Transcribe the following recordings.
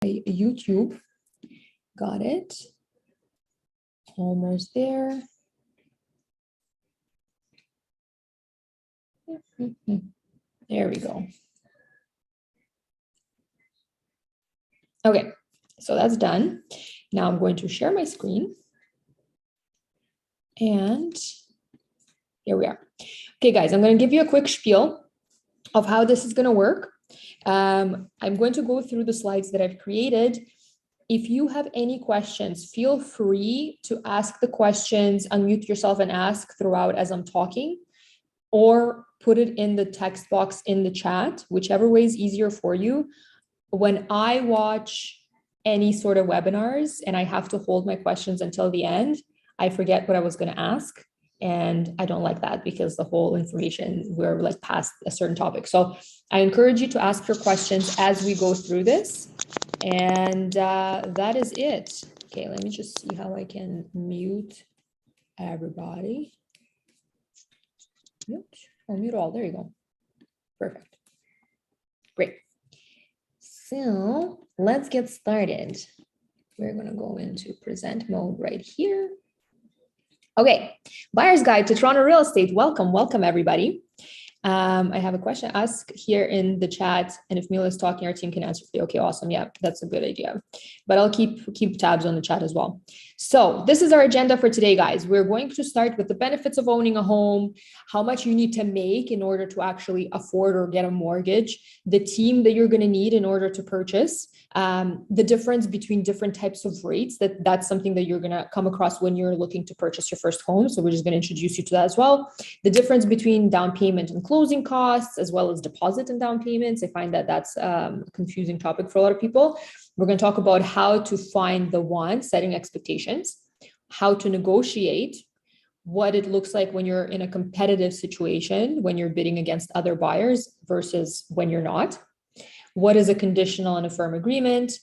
YouTube. Got it. Almost there. There we go. Okay, so that's done. Now I'm going to share my screen. And here we are. Okay, guys, I'm going to give you a quick spiel of how this is going to work. I'm going to go through the slides that I've created. If you have any questions, feel free to ask the questions, unmute yourself and ask throughout as I'm talking, or put it in the text box in the chat, whichever way is easier for you. When I watch any sort of webinars and I have to hold my questions until the end, I forget what I was going to ask. And I don't like that because the whole information, we're like past a certain topic. So I encourage you to ask your questions as we go through this. And that is it. Okay, let me just see how I can mute everybody. I'll mute all. There you go. Perfect. Great. So let's get started. We're going to go into present mode right here. Okay, Buyer's Guide to Toronto Real Estate. Welcome everybody. I have a question asked here in the chat, and if Mila is talking, our team can answer for you. Okay, awesome. Yeah, that's a good idea. But I'll keep tabs on the chat as well. So this is our agenda for today, guys. We're going to start with the benefits of owning a home, how much you need to make in order to actually afford or get a mortgage, the team that you're going to need in order to purchase, the difference between different types of rates. That's something that you're going to come across when you're looking to purchase your first home. So we're just going to introduce you to that as well. The difference between down payment and closing costs, as well as deposit and down payments. I find that that's a confusing topic for a lot of people. We're going to talk about how to find the one, setting expectations, how to negotiate, what it looks like when you're in a competitive situation, when you're bidding against other buyers versus when you're not. What is a conditional and a firm agreement?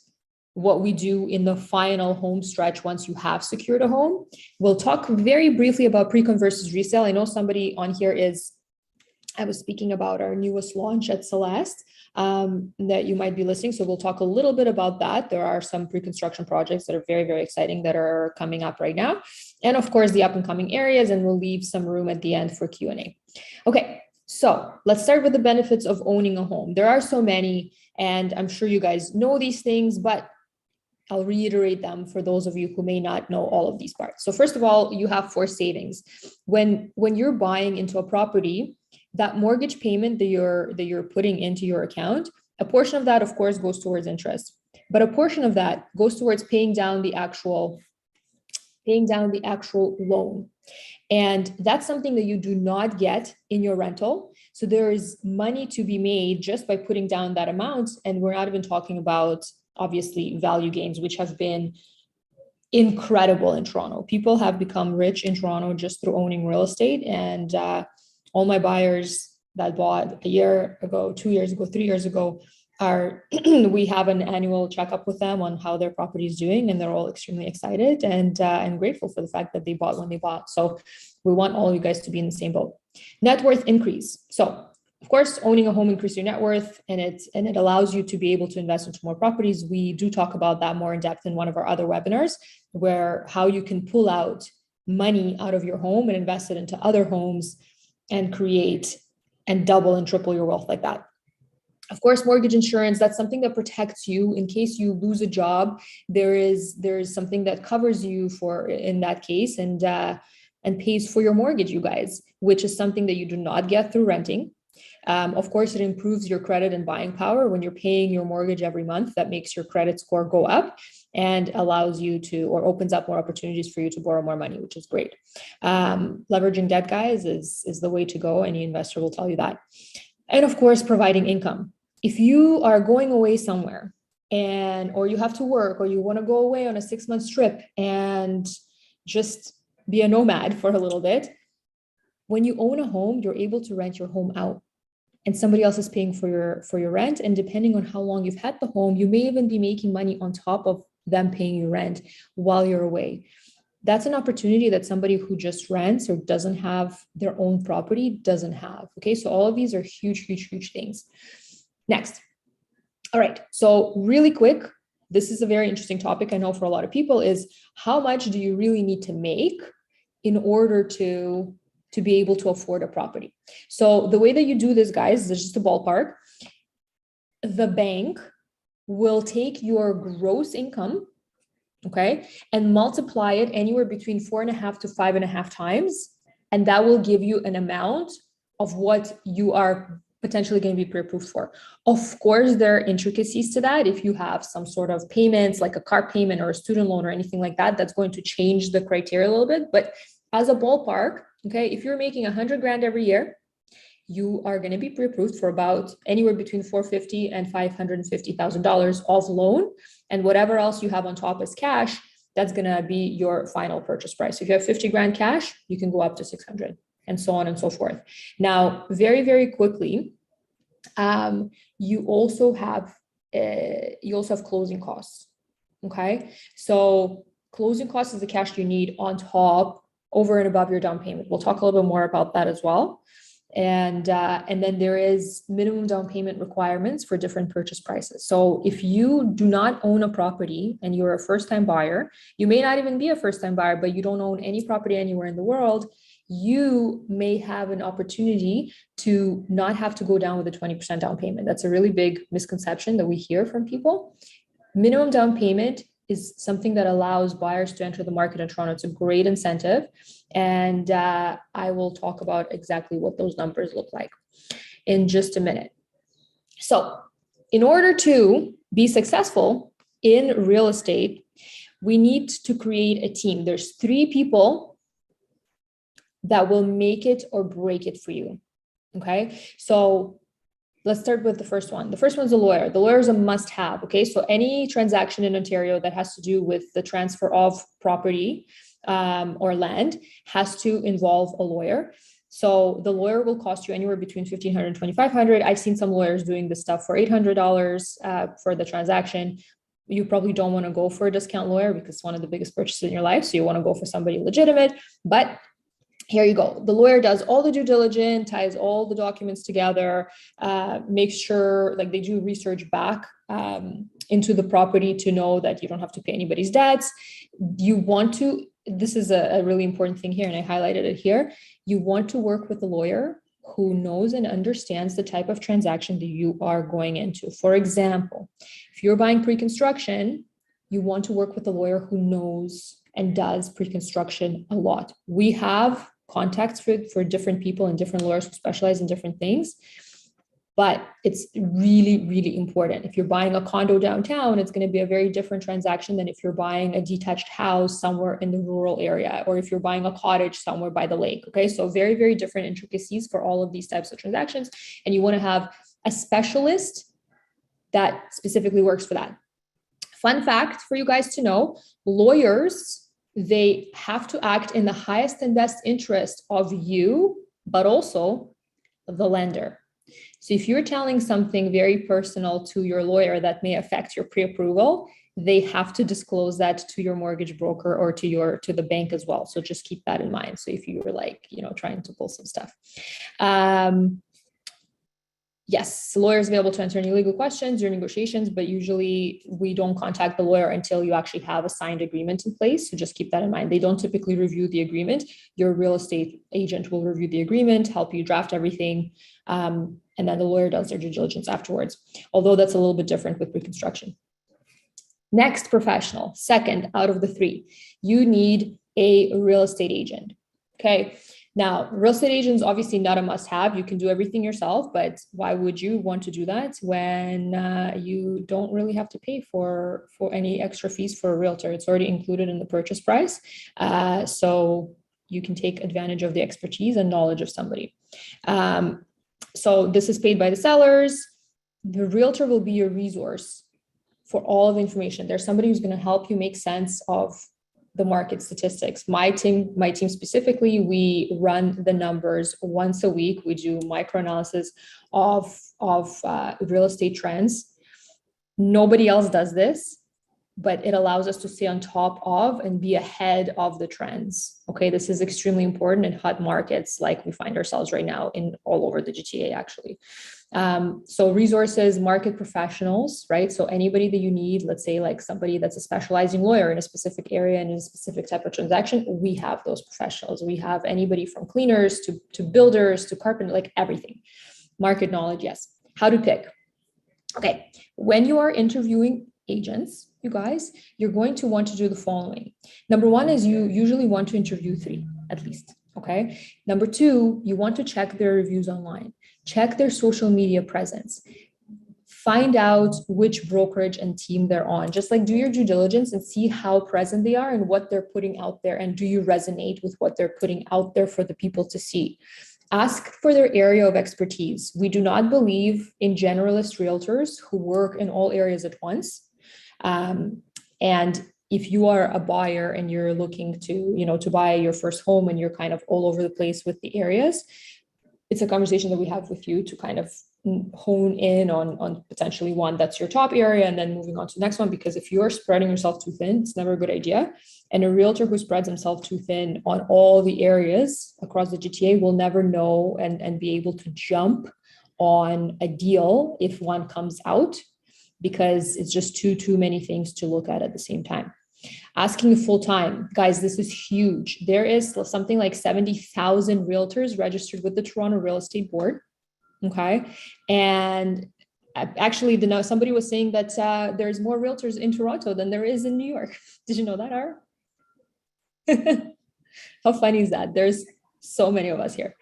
What we do in the final home stretch once you have secured a home. We'll talk very briefly about pre-con versus resale. I know somebody on here I was speaking about our newest launch at Celeste that you might be listening. So we'll talk a little bit about that. There are some pre-construction projects that are very, very exciting that are coming up right now. And of course, the up and coming areas, and we'll leave some room at the end for Q&A. Okay, so let's start with the benefits of owning a home. There are so many, and I'm sure you guys know these things, but I'll reiterate them for those of you who may not know all of these parts. So first of all, you have forced savings. When you're buying into a property, that mortgage payment that you're putting into your account, a portion of that, of course, goes towards interest, but a portion of that goes towards paying down the actual loan. And that's something that you do not get in your rental. So there is money to be made just by putting down that amount. And we're not even talking about, obviously, value gains, which have been incredible in Toronto. People have become rich in Toronto just through owning real estate. And all my buyers that bought a year ago, 2 years ago, 3 years ago, we have an annual checkup with them on how their property is doing, and they're all extremely excited and grateful for the fact that they bought when they bought. So we want all of you guys to be in the same boat. Net worth increase. So of course, owning a home increases your net worth, and it allows you to be able to invest into more properties. We do talk about that more in depth in one of our other webinars, where how you can pull out money out of your home and invest it into other homes and create and double and triple your wealth like that. Of course, mortgage insurance, that's something that protects you in case you lose a job. There is something that covers you for in that case and pays for your mortgage, you guys, which is something that you do not get through renting. Of course, it improves your credit and buying power when you're paying your mortgage every month. That makes your credit score go up and allows you to, or opens up more opportunities for you to borrow more money, which is great. Leveraging debt, guys, is the way to go. Any investor will tell you that. And of course, providing income. If you are going away somewhere or you have to work, or you want to go away on a 6-month trip and just be a nomad for a little bit, when you own a home, you're able to rent your home out. And somebody else is paying for your rent. And depending on how long you've had the home, you may even be making money on top of them paying you rent while you're away. That's an opportunity that somebody who just rents or doesn't have their own property doesn't have. Okay, so all of these are huge, huge, huge things. Next. All right, so really quick, this is a very interesting topic, I know, for a lot of people, is how much do you really need to make in order to be able to afford a property? So the way that you do this, guys, is just a ballpark. The bank will take your gross income, okay, and multiply it anywhere between 4.5 to 5.5 times. And that will give you an amount of what you are potentially going to be pre-approved for. Of course, there are intricacies to that. If you have some sort of payments, like a car payment or a student loan or anything like that, that's going to change the criteria a little bit. But as a ballpark, okay, if you're making 100 grand every year, you are going to be pre-approved for about anywhere between $450,000 and $550,000 of loan, and whatever else you have on top as cash, that's going to be your final purchase price. If you have 50 grand cash, you can go up to 600, and so on and so forth. Now, very, very quickly, you also have closing costs. Okay, so closing costs is the cash you need on top, over and above your down payment. We'll talk a little bit more about that as well. And then there is minimum down payment requirements for different purchase prices. So if you do not own a property and you're a first-time buyer, you may not even be a first-time buyer, but you don't own any property anywhere in the world, you may have an opportunity to not have to go down with a 20% down payment. That's a really big misconception that we hear from people. Minimum down payment is something that allows buyers to enter the market in Toronto. It's a great incentive. And I will talk about exactly what those numbers look like in just a minute. So in order to be successful in real estate, we need to create a team. There's 3 people that will make it or break it for you. Okay, so let's start with the first one. The first one's a lawyer. The lawyer is a must-have. Okay, so any transaction in Ontario that has to do with the transfer of property or land has to involve a lawyer. So the lawyer will cost you anywhere between $1,500 and $2,500. I've seen some lawyers doing this stuff for $800 for the transaction. You probably don't want to go for a discount lawyer because it's one of the biggest purchases in your life. So you want to go for somebody legitimate, but here you go. The lawyer does all the due diligence, ties all the documents together, makes sure, like, they do research back into the property to know that you don't have to pay anybody's debts. You want to, this is a really important thing here, and I highlighted it here. You want to work with a lawyer who knows and understands the type of transaction that you are going into. For example, if you're buying pre-construction, you want to work with a lawyer who knows and does pre-construction a lot. We have contacts for different people and different lawyers who specialize in different things, but it's really, really important. If you're buying a condo downtown, it's going to be a very different transaction than if you're buying a detached house somewhere in the rural area, or if you're buying a cottage somewhere by the lake. Okay, so very, very different intricacies for all of these types of transactions, and you want to have a specialist that specifically works for that. Fun fact for you guys to know, lawyers, they have to act in the highest and best interest of you, but also the lender. So if you're telling something very personal to your lawyer that may affect your pre-approval, they have to disclose that to your mortgage broker or to the bank as well. So just keep that in mind. So if you were like, trying to pull some stuff. Yes, lawyers are able to answer any legal questions during negotiations, but usually we don't contact the lawyer until you actually have a signed agreement in place. So just keep that in mind. They don't typically review the agreement. Your real estate agent will review the agreement, help you draft everything, and then the lawyer does their due diligence afterwards, although that's a little bit different with pre-construction. Next, professional. Second out of the 3, you need a real estate agent. Okay. Now, real estate agent is obviously not a must-have. You can do everything yourself, but why would you want to do that when you don't really have to pay for any extra fees for a realtor? It's already included in the purchase price. So you can take advantage of the expertise and knowledge of somebody. So this is paid by the sellers. The realtor will be your resource for all of the information. There's somebody who's going to help you make sense of the market statistics. My team specifically, we run the numbers once a week. We do micro-analysis of real estate trends. Nobody else does this, but it allows us to stay on top of and be ahead of the trends. Okay, this is extremely important in hot markets like we find ourselves right now in all over the GTA, actually. So resources, market professionals, right? So anybody that you need, let's say like somebody that's a specializing lawyer in a specific area and in a specific type of transaction, we have those professionals. We have anybody from cleaners to builders to carpenter, like everything. Market knowledge, yes. How to pick. Okay, when you are interviewing agents, you guys, you're going to want to do the following. Number one is you usually want to interview 3 at least. Okay. Number 2, you want to check their reviews online, check their social media presence, find out which brokerage and team they're on. Just like do your due diligence and see how present they are and what they're putting out there. And do you resonate with what they're putting out there for the people to see? Ask for their area of expertise. We do not believe in generalist realtors who work in all areas at once. And if you are a buyer and you're looking to buy your first home and you're kind of all over the place with the areas, it's a conversation that we have with you to kind of hone in on potentially one that's your top area and then moving on to the next one. Because if you're spreading yourself too thin, it's never a good idea. And a realtor who spreads himself too thin on all the areas across the GTA will never know and be able to jump on a deal if one comes out, because it's just too many things to look at the same time. Asking full time, guys, this is huge. There is something like 70,000 realtors registered with the Toronto Real Estate Board. Okay. And actually, somebody was saying that there's more realtors in Toronto than there is in New York. Did you know that, Ara? How funny is that? There's so many of us here.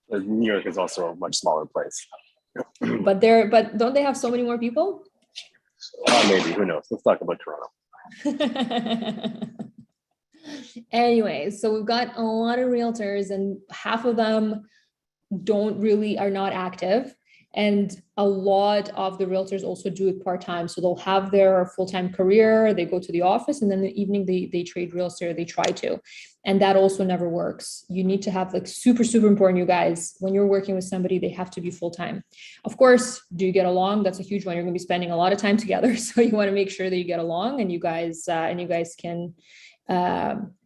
New York is also a much smaller place. But don't they have so many more people? Maybe, who knows? Let's talk about Toronto. Anyway, so we've got a lot of realtors and half of them are not active. And a lot of the realtors also do it part-time. So they'll have their full-time career, they go to the office, and then in the evening they trade real estate, or they try to. And that also never works. You need to have super important, you guys, when you're working with somebody, they have to be full-time. Of course, do you get along? That's a huge one. You're going to be spending a lot of time together. So you want to make sure that you get along and you guys can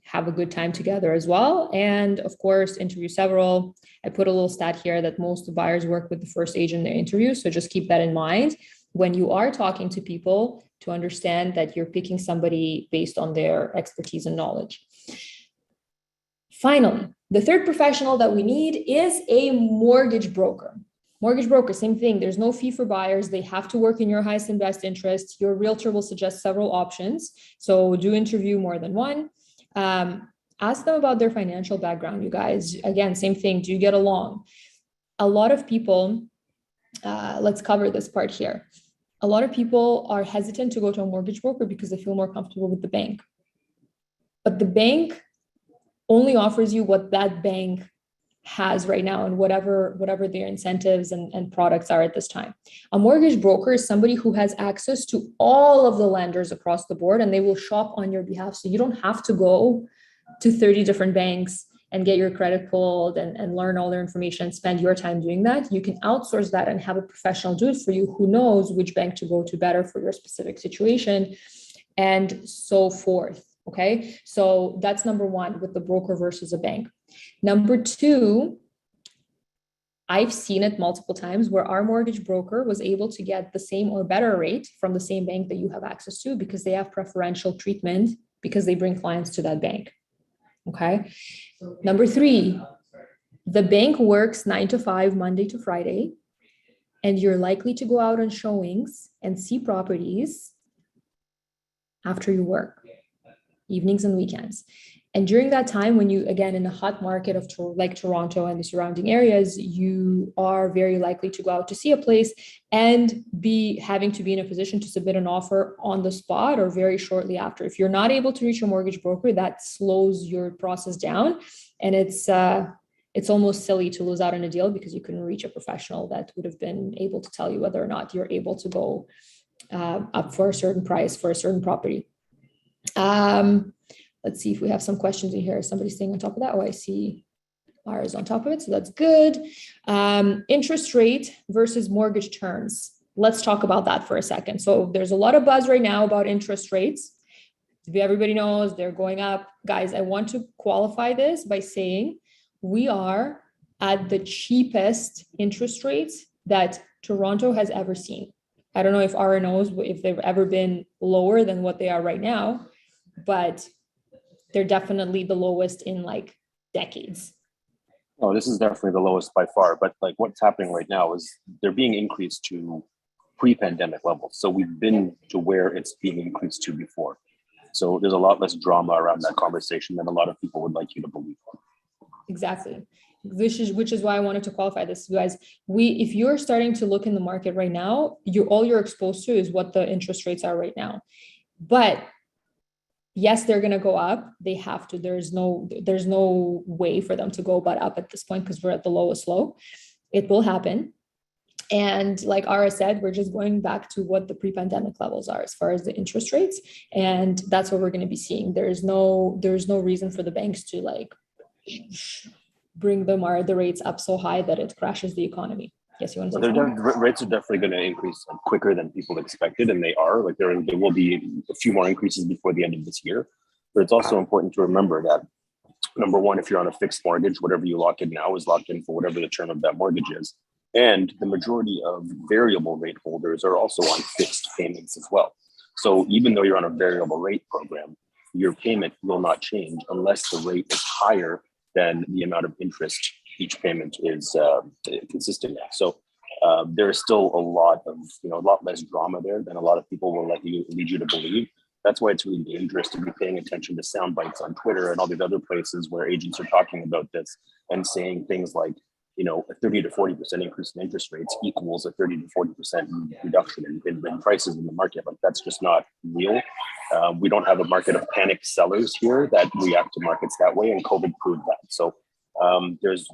have a good time together as well. And of course, interview several. I put a little stat here that most buyers work with the first agent they interview. So just keep that in mind when you are talking to people, to understand that you're picking somebody based on their expertise and knowledge. Finally, the third professional that we need is a mortgage broker. Mortgage broker, same thing. There's no fee for buyers. They have to work in your highest and best interest. Your realtor will suggest several options. So do interview more than one. Ask them about their financial background, you guys. Again, same thing. Do you get along? A lot of people, let's cover this part here. A lot of people are hesitant to go to a mortgage broker because they feel more comfortable with the bank. But the bank only offers you what that bank has right now and whatever their incentives and products are at this time. A mortgage broker is somebody who has access to all of the lenders across the board, and they will shop on your behalf. So you don't have to go to 30 different banks and get your credit pulled and learn all their information and spend your time doing that. You can outsource that and have a professional do it for you who knows which bank to go to better for your specific situation and so forth. Okay, so that's number one with the broker versus a bank. Number two, I've seen it multiple times where our mortgage broker was able to get the same or better rate from the same bank that you have access to because they have preferential treatment because they bring clients to that bank. Okay. Number three, the bank works 9 to 5, Monday to Friday, and you're likely to go out on showings and see properties after you work, evenings and weekends. And during that time, when you, again, in a hot market of like Toronto and the surrounding areas, you are very likely to go out to see a place and be having to be in a position to submit an offer on the spot or very shortly after. If you're not able to reach a mortgage broker, that slows your process down. And it's almost silly to lose out on a deal because you couldn't reach a professional that would have been able to tell you whether or not you're able to go up for a certain price for a certain property. Let's see if we have some questions in here. Somebody's staying on top of that. Oh, I see ours on top of it. So that's good. Interest rate versus mortgage terms. Let's talk about that for a second. So there's a lot of buzz right now about interest rates. Everybody knows they're going up. Guys, I want to qualify this by saying we are at the cheapest interest rates that Toronto has ever seen. I don't know if RNOs, if they've ever been lower than what they are right now, but they're definitely the lowest in like decades. Oh, this is definitely the lowest by far. But like what's happening right now is they're being increased to pre-pandemic levels. So we've been to where it's being increased to before. So there's a lot less drama around that conversation than a lot of people would like you to believe. Exactly. Which is why I wanted to qualify this, guys. If you're starting to look in the market right now, all you're exposed to is what the interest rates are right now. But yes, they're going to go up. They have to. There's no way for them to go but up at this point because we're at the lowest low. It will happen. And like Ara said, we're just going back to what the pre-pandemic levels are as far as the interest rates. And that's what we're going to be seeing. There's no reason for the banks to like bring the rates up so high that it crashes the economy. Yes, you want to say something? Rates are definitely going to increase quicker than people expected, and they are. Like there will be a few more increases before the end of this year. But it's also important to remember that, number one, if you're on a fixed mortgage, whatever you lock in now is locked in for whatever the term of that mortgage is. And the majority of variable rate holders are also on fixed payments as well. So even though you're on a variable rate program, your payment will not change unless the rate is higher than the amount of interest each payment is consistent at. So there is still a lot less drama there than a lot of people will lead you to believe. That's why it's really dangerous to be paying attention to sound bites on Twitter and all these other places where agents are talking about this and saying things like, a 30 to 40% increase in interest rates equals a 30 to 40% reduction in prices in the market. Like that's just not real. We don't have a market of panicked sellers here that react to markets that way, and COVID proved that. So there's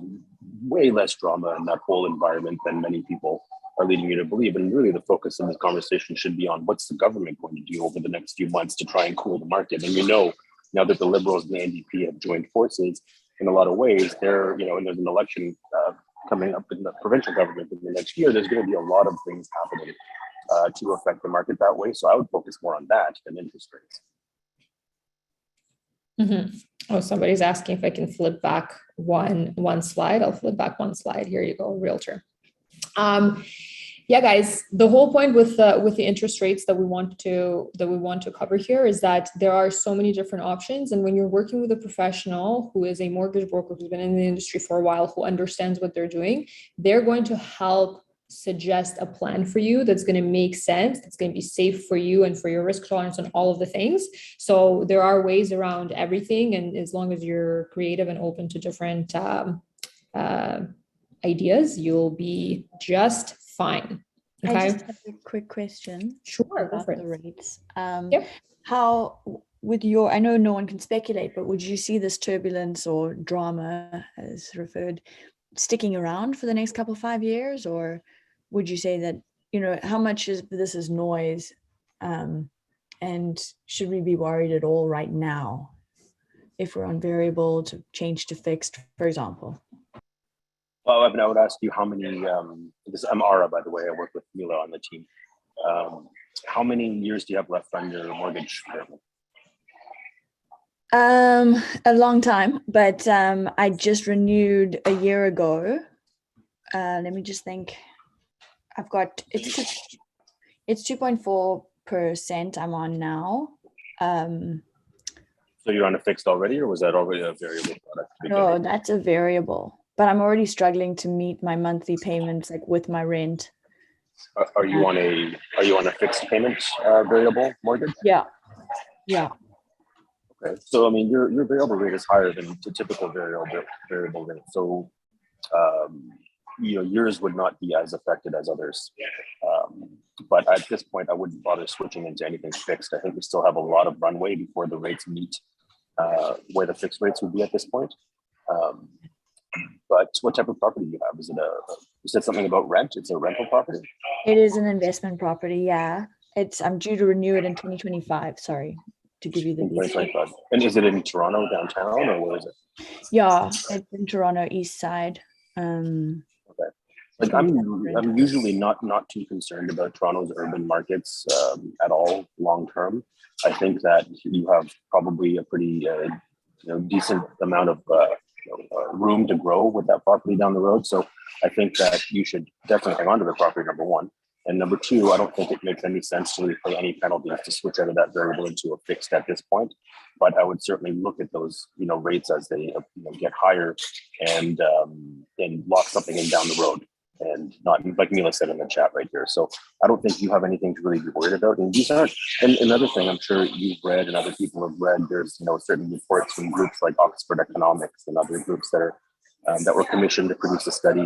way less drama in that whole environment than many people are leading you to believe. And really the focus of this conversation should be on what's the government going to do over the next few months to try and cool the market. And now that the Liberals and the NDP have joined forces, in a lot of ways, and there's an election coming up in the provincial government in the next year, there's going to be a lot of things happening to affect the market that way. So I would focus more on that than interest rates. Mm-hmm. Oh, somebody's asking if I can flip back one slide. I'll flip back one slide. Here you go, realtor. Yeah, guys, the whole point with the interest rates that we want to cover here is that there are so many different options. And when you're working with a professional who is a mortgage broker who's been in the industry for a while, who understands what they're doing, they're going to help suggest a plan for you that's going to make sense, that's going to be safe for you and for your risk tolerance and all of the things. So there are ways around everything. And as long as you're creative and open to different ideas, you'll be just fine. Okay. I just have a quick question. Sure. About the rates. Yep. How, I know no one can speculate, but would you see this turbulence or drama, as referred, sticking around for the next couple of 5 years? Or would you say that, how much is this is noise? And should we be worried at all right now if we're on variable to change to fixed, for example? Well, Evan, I would ask you how many, I'm Ara, by the way, I work with Mila on the team. How many years do you have left on your mortgage payment? A long time, but I just renewed a year ago. Let me just think. I've got, it's 2.4% I'm on now. So you're on a fixed already, or was that already a variable product? No, that's a variable. But I'm already struggling to meet my monthly payments, like with my rent. Are you on a fixed payment variable mortgage? Yeah. Okay. So I mean, your variable rate is higher than the typical variable rate. So yours would not be as affected as others. But at this point, I wouldn't bother switching into anything fixed. I think we still have a lot of runway before the rates meet where the fixed rates would be at this point. But what type of property do you have? Is it you said something about rent? It's a rental property? It is an investment property, yeah. I'm due to renew it in 2025, sorry, to give you the details. 2025. And is it in Toronto downtown, or where is it? Yeah, it's in Toronto east side. Okay. Like I'm usually not too concerned about Toronto's urban markets at all long term. I think that you have probably a pretty decent amount of room to grow with that property down the road. So I think that you should definitely hang on to the property, number one. And number two, I don't think it makes any sense to really pay any penalties to switch out of that variable into a fixed at this point. But I would certainly look at those, rates as they get higher, and lock something in down the road, and not like Mila said in the chat right here. So I don't think you have anything to really be worried about. And these aren't. And another thing I'm sure you've read and other people have read. There's certain reports from groups like Oxford Economics and other groups that are that were commissioned to produce a study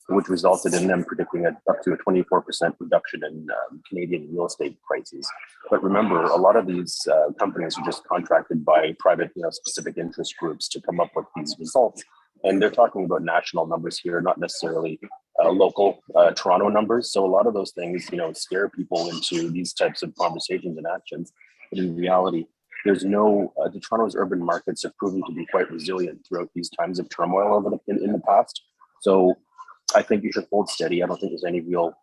which resulted in them predicting up to a 24% reduction in Canadian real estate prices. But remember, a lot of these companies are just contracted by private, specific interest groups to come up with these results. And they're talking about national numbers here, not necessarily local Toronto numbers. So a lot of those things, scare people into these types of conversations and actions. But in reality, there's the Toronto's urban markets have proven to be quite resilient throughout these times of turmoil in the past. So I think you should hold steady. I don't think there's any real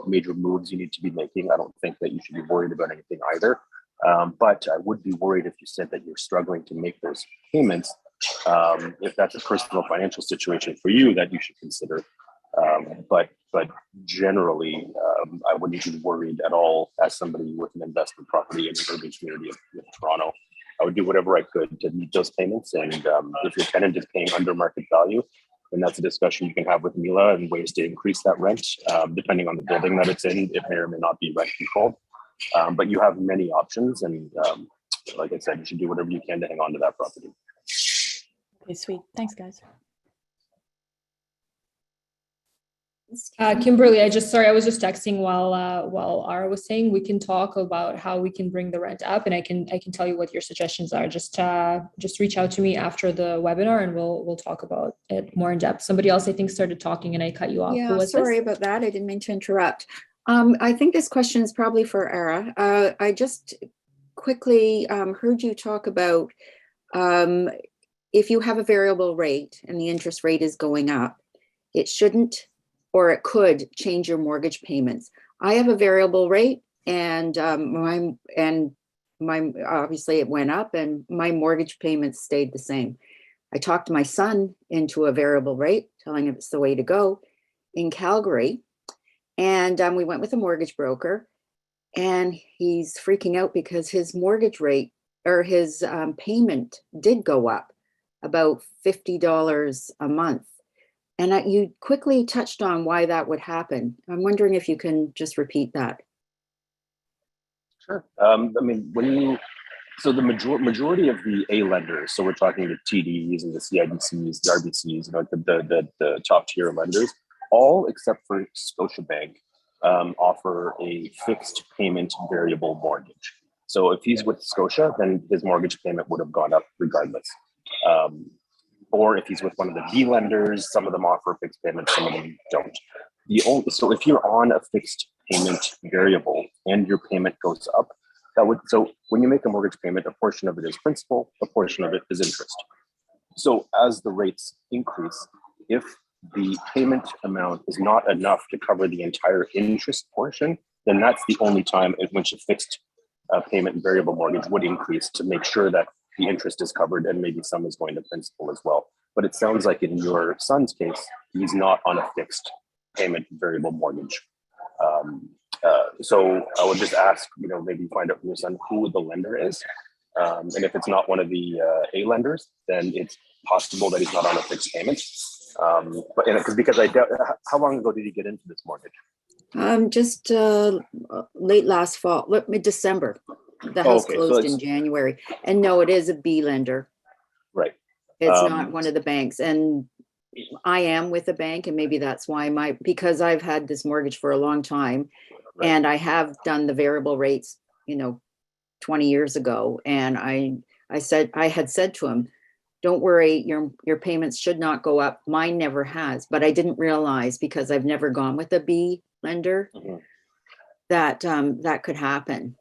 major moves you need to be making. I don't think that you should be worried about anything either. But I would be worried if you said that you're struggling to make those payments. If that's a personal financial situation for you that you should consider. But generally, I wouldn't be worried at all as somebody with an investment property in the urban community of Toronto. I would do whatever I could to meet those payments. And if your tenant is paying under market value, then that's a discussion you can have with Mila and ways to increase that rent, depending on the building that it's in. It may or may not be rent controlled. But you have many options. And like I said, you should do whatever you can to hang on to that property. Okay, sweet. Thanks, guys. Kimberly, I was just texting while Ara was saying we can talk about how we can bring the rent up, and I can tell you what your suggestions are. Just reach out to me after the webinar, and we'll talk about it more in depth. Somebody else I think started talking, and I cut you off. Yeah, sorry about that. I didn't mean to interrupt. I think this question is probably for Ara. I just quickly heard you talk about if you have a variable rate and the interest rate is going up, it shouldn't, or it could change your mortgage payments. I have a variable rate, and my obviously it went up, and my mortgage payments stayed the same. I talked my son into a variable rate, telling him it's the way to go in Calgary, and we went with a mortgage broker, and he's freaking out because his mortgage rate or his payment did go up about $50 a month. And you quickly touched on why that would happen. I'm wondering if you can just repeat that. Sure. So the majority of the A lenders, so we're talking the TDs and the CIBCs, the RBCs, the top tier lenders, all except for Scotiabank offer a fixed payment variable mortgage. So if he's with Scotia, then his mortgage payment would have gone up regardless. Or if he's with one of the B lenders, some of them offer fixed payments, some of them don't. So if you're on a fixed payment variable and your payment goes up, so when you make a mortgage payment, a portion of it is principal, a portion of it is interest. So as the rates increase, if the payment amount is not enough to cover the entire interest portion, then that's the only time at which a fixed payment and variable mortgage would increase to make sure that the interest is covered and maybe some is going to principal as well. But it sounds like in your son's case, he's not on a fixed payment variable mortgage. So I would just ask, maybe find out from your son who the lender is. And if it's not one of the A lenders, then it's possible that he's not on a fixed payment. Because I doubt, how long ago did he get into this mortgage? Just late last fall, mid-December. The house closed in January. And no, it is a B lender. Right. It's not one of the banks. And I am with a bank, and maybe that's why because I've had this mortgage for a long time, right. And I have done the variable rates, 20 years ago. And I had said to him, don't worry, your payments should not go up. Mine never has, but I didn't realize, because I've never gone with a B lender, mm-hmm. that could happen.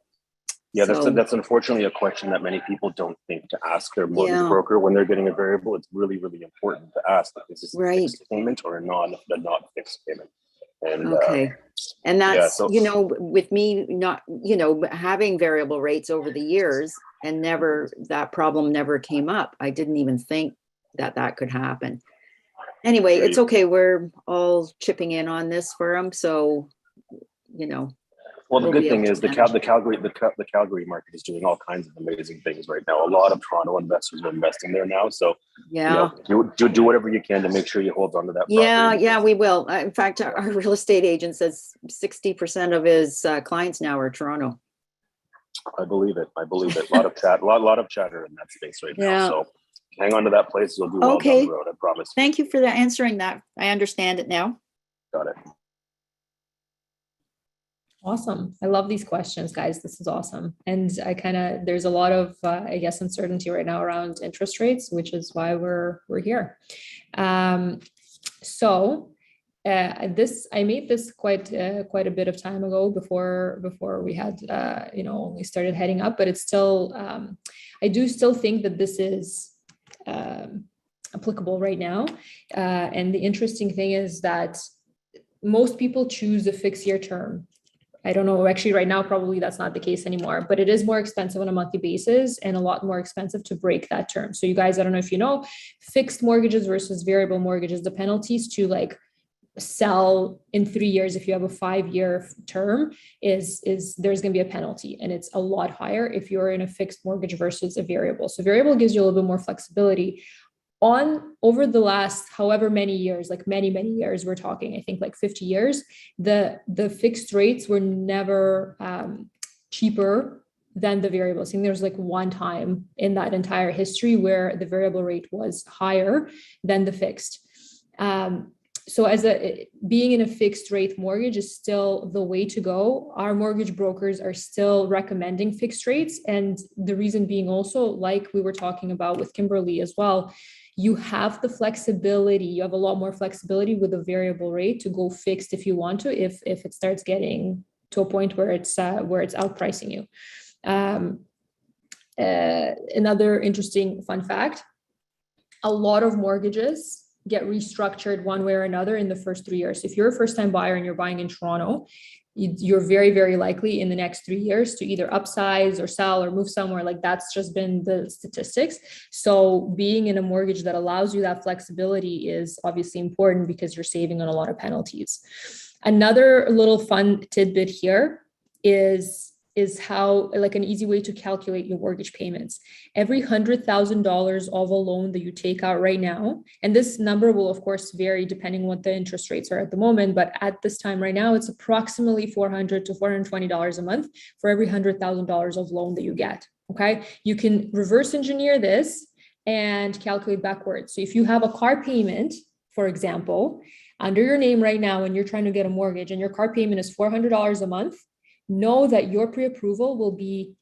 Yeah, that's unfortunately a question that many people don't think to ask their mortgage broker when they're getting a variable. It's really, really important to ask if this is a fixed payment or a not fixed payment. And okay. And that's, with me not, having variable rates over the years, and that problem never came up. I didn't even think that could happen. Anyway, it's okay. We're all chipping in on this for them. So, you know. Well, the we'll good be thing able is to the manage it. Calgary market is doing all kinds of amazing things right now. A lot of Toronto investors are investing there now. So Yeah. you know, do whatever you can to make sure you hold on to that property. Yeah, we will. In fact, our real estate agent says 60% of his clients now are Toronto. I believe it. A lot of chat, lot of chatter in that space right Yeah. now. So hang on to that place. You'll do well Okay. down the road. I promise. Thank you for answering that. I understand it now. Got it. Awesome. I love these questions, guys. This is awesome. And there's a lot of, I guess, uncertainty right now around interest rates, which is why we're here. I made this quite a bit of time ago before we had, we started heading up, but it's still, I do still think that this is applicable right now. And the interesting thing is that most people choose a fixed year term. I don't know, actually right now, probably that's not the case anymore, but it is more expensive on a monthly basis and a lot more expensive to break that term. So you guys, I don't know if you know, fixed mortgages versus variable mortgages, the penalties to like sell in 3 years, if you have a 5-year term is there's going to be a penalty, and it's a lot higher if you're in a fixed mortgage versus a variable. So variable gives you a little bit more flexibility. Over the last however many years, like many years, we're talking, I think like 50 years, the fixed rates were never cheaper than the variable. I think there's like one time in that entire history where the variable rate was higher than the fixed. So being in a fixed rate mortgage is still the way to go. Our mortgage brokers are still recommending fixed rates. And the reason being also, like we were talking about with Kimberly as well, you have the flexibility, you have a lot more flexibility with a variable rate to go fixed if you want to, if it starts getting to a point where it's outpricing you. Another interesting fun fact, a lot of mortgages get restructured one way or another in the first 3 years. If you're a first-time buyer and you're buying in Toronto, you're very, very likely in the next 3 years to either upsize or sell or move somewhere. Like that's just been the statistics. So being in a mortgage that allows you that flexibility is obviously important because you're saving on a lot of penalties. Another little fun tidbit here is how, like, an easy way to calculate your mortgage payments. Every $100,000 of a loan that you take out right now, and this number will of course vary depending on what the interest rates are at the moment, but at this time right now, it's approximately $400 to $420 a month for every $100,000 of loan that you get. Okay, you can reverse engineer this and calculate backwards. So if you have a car payment, for example, under your name right now, and you're trying to get a mortgage and your car payment is $400 a month, know that your pre-approval will be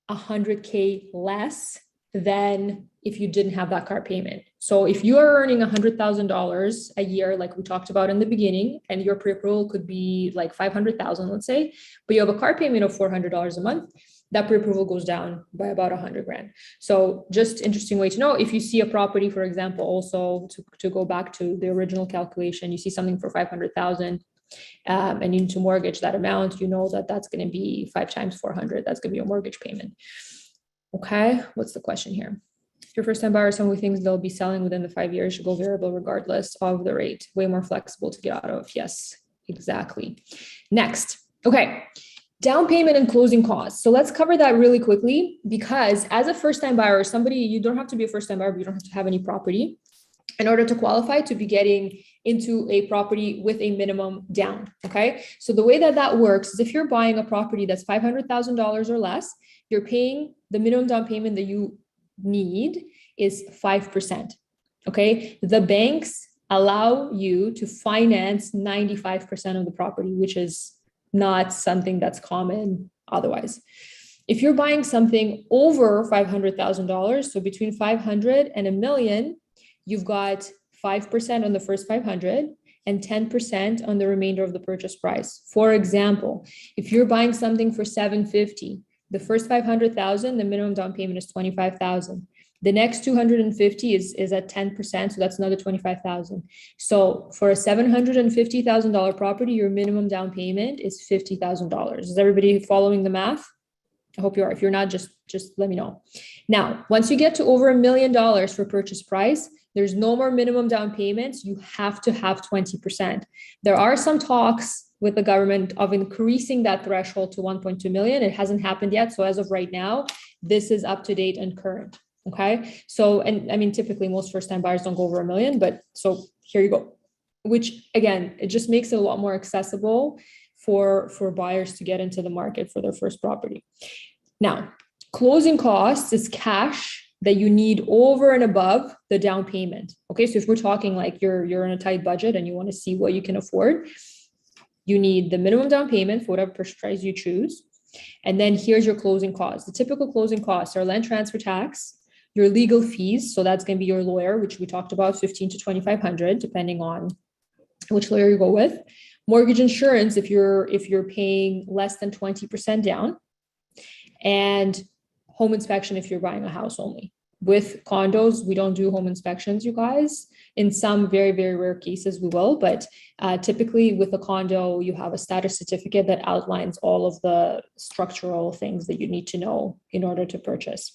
$100K less than if you didn't have that car payment. So if you are earning $100,000 a year, like we talked about in the beginning, and your pre-approval could be like 500,000, let's say, but you have a car payment of $400 a month, that pre-approval goes down by about 100 grand. So just interesting way to know. If you see a property, for example, also to go back to the original calculation, you see something for 500,000, and you need to mortgage that amount, you know that that's going to be 5 times 400. That's going to be your mortgage payment. Okay, what's the question here? If you're first time buyer, some who thinks they'll be selling within the 5 years should go variable regardless of the rate. Way more flexible to get out of. Yes, exactly. Next. Okay. Down payment and closing costs. So let's cover that really quickly, because as a first time buyer or somebody, you don't have to be a first time buyer, but you don't have to have any property in order to qualify to be getting into a property with a minimum down. Okay. So the way that works is if you're buying a property that's $500,000 or less, you're paying the minimum down payment that you need is 5%. Okay. The banks allow you to finance 95% of the property, which is not something that's common otherwise. If you're buying something over $500,000, so between 500 and $1 million, you've got 5% on the first 500 and 10% on the remainder of the purchase price. For example, if you're buying something for $750,000, the first $500,000, the minimum down payment is $25,000. The next $250,000 is at 10%, so that's another $25,000. So for a $750,000 property, your minimum down payment is $50,000. Is everybody following the math? I hope you are. If you're not, just let me know. Now, once you get to over $1 million for purchase price, There's no more minimum down payments. You have to have 20%. There are some talks with the government of increasing that threshold to 1.2 million. It hasn't happened yet. So as of right now, this is up to date and current. Okay. So, and I mean, typically most first-time buyers don't go over $1 million, but so here you go, which again, it just makes it a lot more accessible for buyers to get into the market for their first property. Now, closing costs is cash that you need over and above the down payment. Okay. So if we're talking like you're in a tight budget and you want to see what you can afford, you need the minimum down payment for whatever purchase price you choose. And then here's your closing costs. The typical closing costs are land transfer tax, your legal fees. So that's going to be your lawyer, which we talked about, $1,500 to $2,500, depending on which lawyer you go with. Mortgage insurance, if you're paying less than 20% down, and home inspection if you're buying a house only. With condos, we don't do home inspections, you guys. In some very, very rare cases, we will, but typically with a condo, you have a status certificate that outlines all of the structural things that you need to know in order to purchase.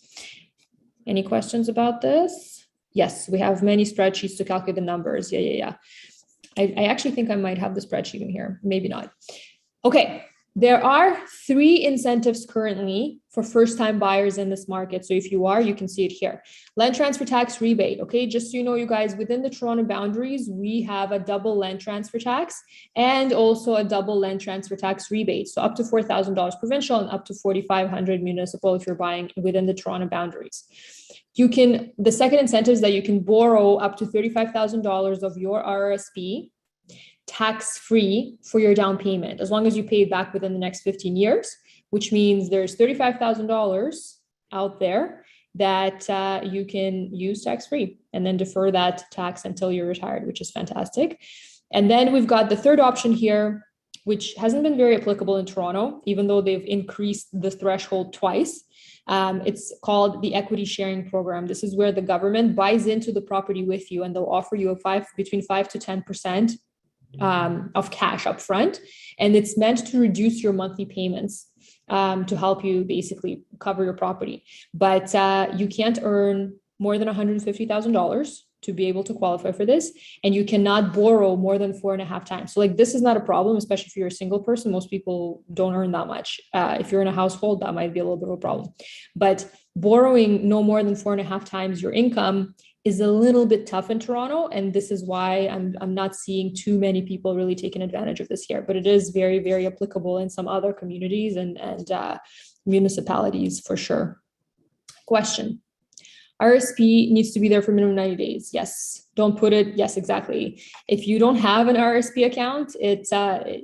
Any questions about this? Yes, we have many spreadsheets to calculate the numbers. Yeah. I actually think I might have the spreadsheet in here, maybe not. Okay. There are 3 incentives currently for first-time buyers in this market. So if you are, you can see it here. Land transfer tax rebate. Okay, just so you know, you guys, within the Toronto boundaries, we have a double land transfer tax and also a double land transfer tax rebate. So up to $4,000 provincial and up to $4,500 municipal if you're buying within the Toronto boundaries. The second incentive is that you can borrow up to $35,000 of your RRSP tax-free for your down payment, as long as you pay it back within the next 15 years, which means there's $35,000 out there that you can use tax-free and then defer that tax until you're retired, which is fantastic. And then we've got the third option here, which hasn't been very applicable in Toronto, even though they've increased the threshold twice. It's called the equity sharing program. This is where the government buys into the property with you and they'll offer you between 5 to 10% of cash up front. And it's meant to reduce your monthly payments to help you basically cover your property. But you can't earn more than $150,000 to be able to qualify for this. And you cannot borrow more than 4.5 times. So like, this is not a problem, especially if you're a single person. Most people don't earn that much. If you're in a household, that might be a little bit of a problem. But borrowing no more than 4.5 times your income is a little bit tough in Toronto. And this is why I'm not seeing too many people really taking advantage of this here, but it is very, very applicable in some other communities and municipalities for sure. Question. RSP needs to be there for minimum 90 days. Yes. Don't put it. Yes, exactly. If you don't have an RSP account,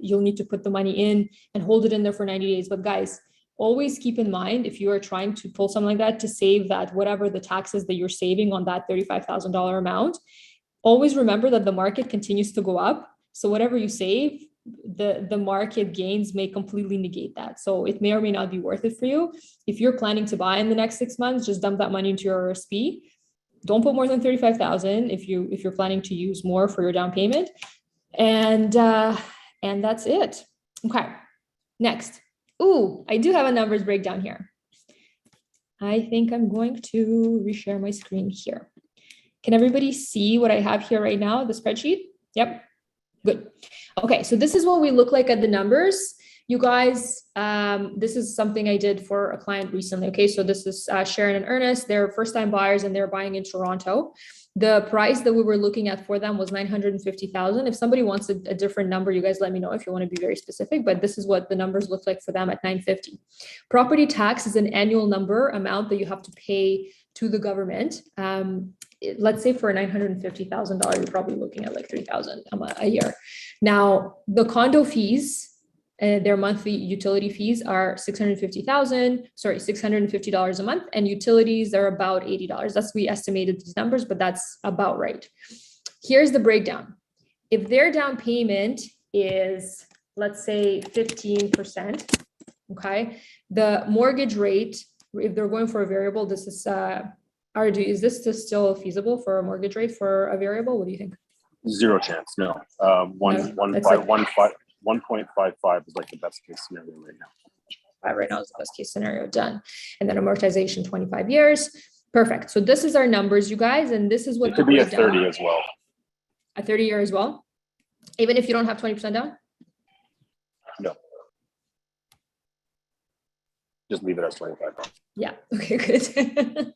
you'll need to put the money in and hold it in there for 90 days. But guys, always keep in mind, if you are trying to pull something like that, to save that, whatever the taxes that you're saving on that $35,000 amount, always remember that the market continues to go up. So whatever you save, the market gains may completely negate that. So it may or may not be worth it for you. If you're planning to buy in the next 6 months, just dump that money into your RSP. Don't put more than $35,000 if you're planning to use more for your down payment. And that's it. Okay, next. Ooh, I do have a numbers breakdown here. I think I'm going to reshare my screen here. Can everybody see what I have here right now, the spreadsheet? Yep, good. Okay, so this is what we look like at the numbers. You guys, this is something I did for a client recently. Okay, so this is Sharon and Ernest. They're first-time buyers and they're buying in Toronto. The price that we were looking at for them was $950,000. If somebody wants a different number, you guys let me know if you want to be very specific, but this is what the numbers look like for them at $950,000. Property tax is an annual amount that you have to pay to the government. Let's say for $950,000, you're probably looking at like $3,000 a year. Now, the condo fees, their monthly utility fees are $650 a month, and utilities are about $80. That's, we estimated these numbers, but that's about right. Here's the breakdown. If their down payment is, let's say 15%, okay, the mortgage rate, if they're going for a variable, this is, Ardu, is this still feasible for a mortgage rate for a variable? What do you think? Zero chance, no. 1.55 is like the best case scenario right now. Right now is the best case scenario, done. And then amortization 25 years. Perfect. So this is our numbers, you guys, and this is what It could be a breakdown. 30 as well. A 30-year as well, even if you don't have 20% down. No. Just leave it as 25. Yeah. Okay, good.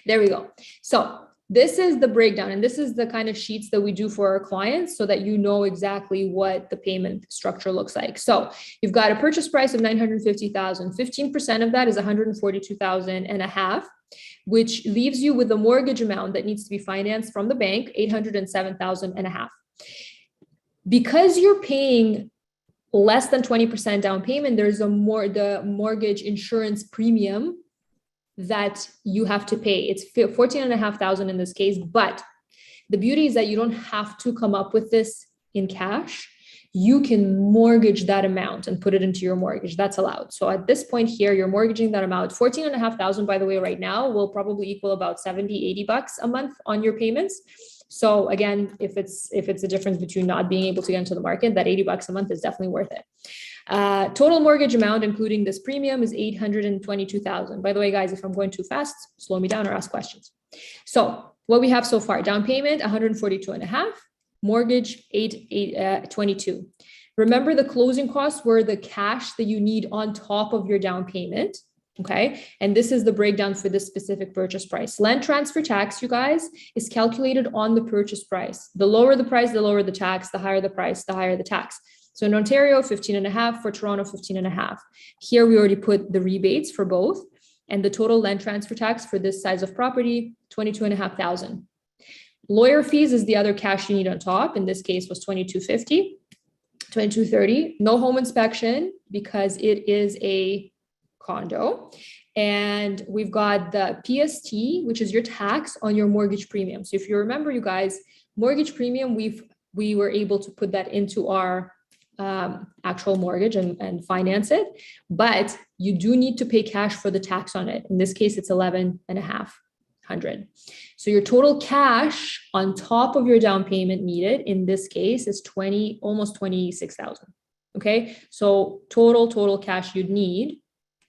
There we go. So this is the breakdown, and this is the kind of sheets that we do for our clients so that you know exactly what the payment structure looks like. So you've got a purchase price of 950,000. 15% of that is 142,000 and a half, which leaves you with a mortgage amount that needs to be financed from the bank, 807,000 and a half. Because you're paying less than 20% down payment, there's the mortgage insurance premium that you have to pay. It's 14,500 in this case, but the beauty is that you don't have to come up with this in cash. You can mortgage that amount and put it into your mortgage. That's allowed. So at this point here, you're mortgaging that amount. 14,500, by the way, right now will probably equal about 70, 80 bucks a month on your payments. So again, if it's a difference between not being able to get into the market, that 80 bucks a month is definitely worth it. Total mortgage amount, including this premium, is 822,000. By the way, guys, if I'm going too fast, slow me down or ask questions. So what we have so far, down payment, 142 and a half, mortgage, 822. Remember, the closing costs were the cash that you need on top of your down payment. Okay. And this is the breakdown for this specific purchase price. Land transfer tax, you guys, is calculated on the purchase price. The lower the price, the lower the tax, the higher the price, the higher the tax. So in Ontario, 15 and a half, for Toronto, 15 and a half. Here, we already put the rebates for both, and the total land transfer tax for this size of property, 22,500. Lawyer fees is the other cash you need on top. In this case was 2250, 2230. No home inspection because it is a condo. And we've got the PST, which is your tax on your mortgage premium. So if you remember, you guys, mortgage premium, we were able to put that into our actual mortgage and finance it, but you do need to pay cash for the tax on it. In this case, it's 11,500. So your total cash on top of your down payment needed in this case is almost 26,000. Okay. So total cash you'd need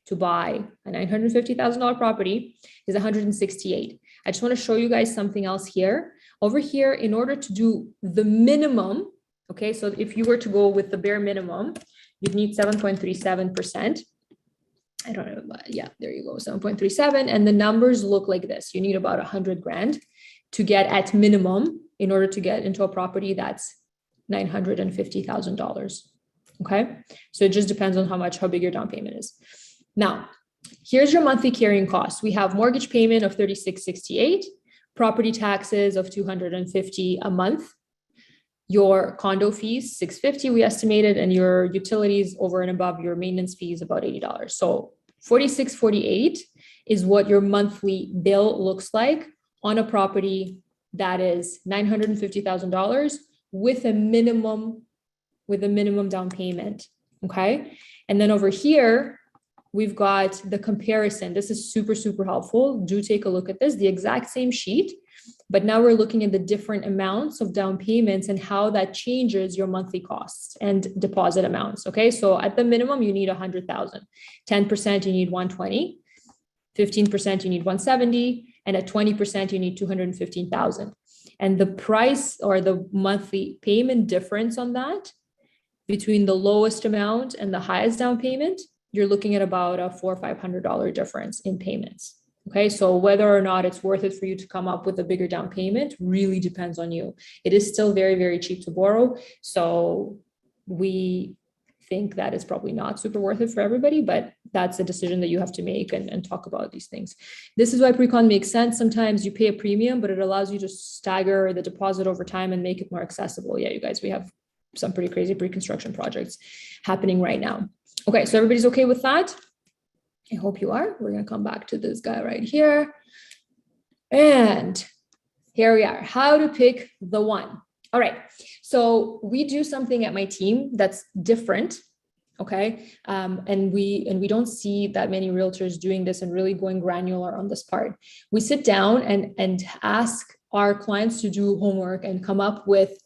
to buy a $950,000 property is 168. I just want to show you guys something else here. Over here, in order to do the minimum, okay, so if you were to go with the bare minimum, you'd need 7.37%. I don't know, but yeah, there you go, 7.37. And the numbers look like this. You need about 100 grand to get at minimum in order to get into a property that's $950,000. Okay, so it just depends on how big your down payment is. Now, here's your monthly carrying costs. We have mortgage payment of $36.68, property taxes of $250 a month, your condo fees, $650 we estimated, and your utilities over and above your maintenance fees about $80. So $46.48 is what your monthly bill looks like on a property that is $950,000 with a minimum down payment. Okay. And then over here, we've got the comparison. This is super, super helpful. Do take a look at this, the exact same sheet, but now we're looking at the different amounts of down payments and how that changes your monthly costs and deposit amounts. Okay. So at the minimum, you need 100,000, 10%, you need 120, 15%, you need 170. And at 20%, you need 215,000. And the price or the monthly payment difference on that between the lowest amount and the highest down payment, you're looking at about a $400 or $500 difference in payments. Okay, so whether or not it's worth it for you to come up with a bigger down payment really depends on you. It is still very, very cheap to borrow. So we think that it's probably not super worth it for everybody, but that's a decision that you have to make and talk about these things. This is why pre-con makes sense. Sometimes you pay a premium, but it allows you to stagger the deposit over time and make it more accessible. Yeah, you guys, we have some pretty crazy pre-construction projects happening right now. Okay, so everybody's okay with that? I hope you are. We're going to come back to this guy right here. And here we are, how to pick the one. All right, so we do something at my team that's different, okay? And we don't see that many realtors doing this and really going granular on this part. We sit down and ask our clients to do homework and come up with